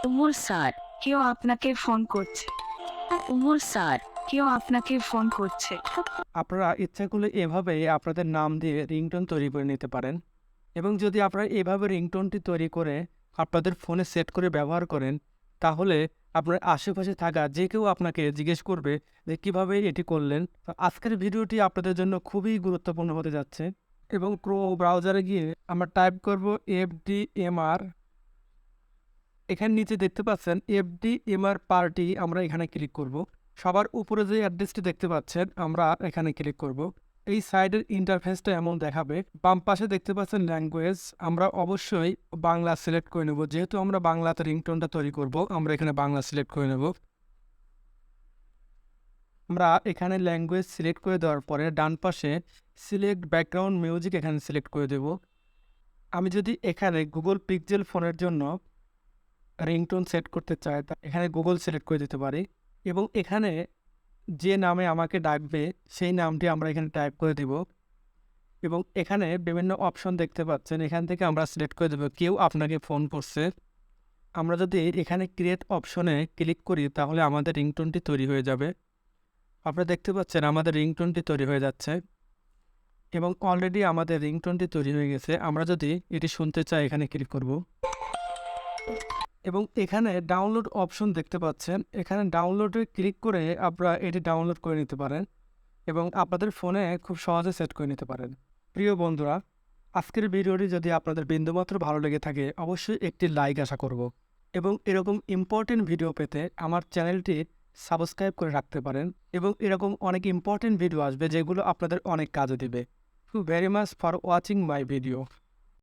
Umar sir, কেউ আপনাকে phone করছে। উমর স্যার, কেউ আপনাকে ফোন করছে। আপনারা ইচ্ছা করলে এভাবে আপনাদের নাম দিয়ে রিংটোন তৈরি করে নিতে পারেন। এবং যদি আপনারা এভাবে রিংটোনটি তৈরি করে আপনাদের ফোনে সেট করে ব্যবহার করেন, তাহলে আপনার আশেপাশে থাকা যে কেউ আপনাকে জিজ্ঞেস করবে যে কীভাবে এটি করলেন। তো আজকের ভিডিওটি আপনাদের জন্য খুবই গুরুত্বপূর্ণ হতে যাচ্ছে। এবং ক্রোম ব্রাউজারে গিয়ে আমরা টাইপ করব FDMR। এখানে নিচে দেখতে পাচ্ছেন FDMR পার্টি, আমরা এখানে ক্লিক করব। সবার উপরে যে অ্যাড্রেসটি দেখতে পাচ্ছেন আমরা এখানে ক্লিক করব। এই সাইডের ইন্টারফেসটা এমন দেখাবে। বাম পাশে দেখতে পাচ্ছেন ল্যাঙ্গুয়েজ, আমরা অবশ্যই বাংলা সিলেক্ট করে নেব। যেহেতু আমরা বাংলাতে রিংটোনটা তৈরি করব, আমরা এখানে বাংলা সিলেক্ট করে নেব। আমরা এখানে ল্যাঙ্গুয়েজ সিলেক্ট করে দেওয়ার পরে ডান পাশে সিলেক্ট ব্যাকগ্রাউন্ড মিউজিক এখানে সিলেক্ট করে দেব। আমি যদি এখানে গুগল পিক্সেল ফোনের জন্য রিংটোন সেট করতে চাই, তা এখানে গুগল সিলেক্ট করে দিতে পারি। এবং এখানে যে নামে আমাকে ডাকবে সেই নামটি আমরা এখানে টাইপ করে দেব। এবং এখানে বিভিন্ন অপশন দেখতে পাচ্ছেন, এখান থেকে আমরা সিলেক্ট করে দেবো কেউ আপনাকে ফোন করছে। আমরা যদি এখানে ক্রিয়েট অপশনে ক্লিক করি তাহলে আমাদের রিংটোনটি তৈরি হয়ে যাবে। আপনারা দেখতে পাচ্ছেন আমাদের রিংটোনটি তৈরি হয়ে যাচ্ছে এবং অলরেডি আমাদের রিংটোনটি তৈরি হয়ে গেছে। আমরা যদি এটি শুনতে চাই এখানে ক্লিক করব এবং এখানে ডাউনলোড অপশন দেখতে পাচ্ছেন, এখানে ডাউনলোডে ক্লিক করে আপনারা এটি ডাউনলোড করে নিতে পারেন এবং আপনাদের ফোনে খুব সহজে সেট করে নিতে পারেন। প্রিয় বন্ধুরা, আজকের ভিডিওটি যদি আপনাদের বিন্দুমাত্র ভালো লেগে থাকে অবশ্যই একটি লাইক আশা করব এবং এরকম ইম্পর্টেন্ট ভিডিও পেতে আমার চ্যানেলটি সাবস্ক্রাইব করে রাখতে পারেন। এবং এরকম অনেক ইম্পর্টেন্ট ভিডিও আসবে যেগুলো আপনাদের অনেক কাজে দিবে। Thank you very much for watching my video.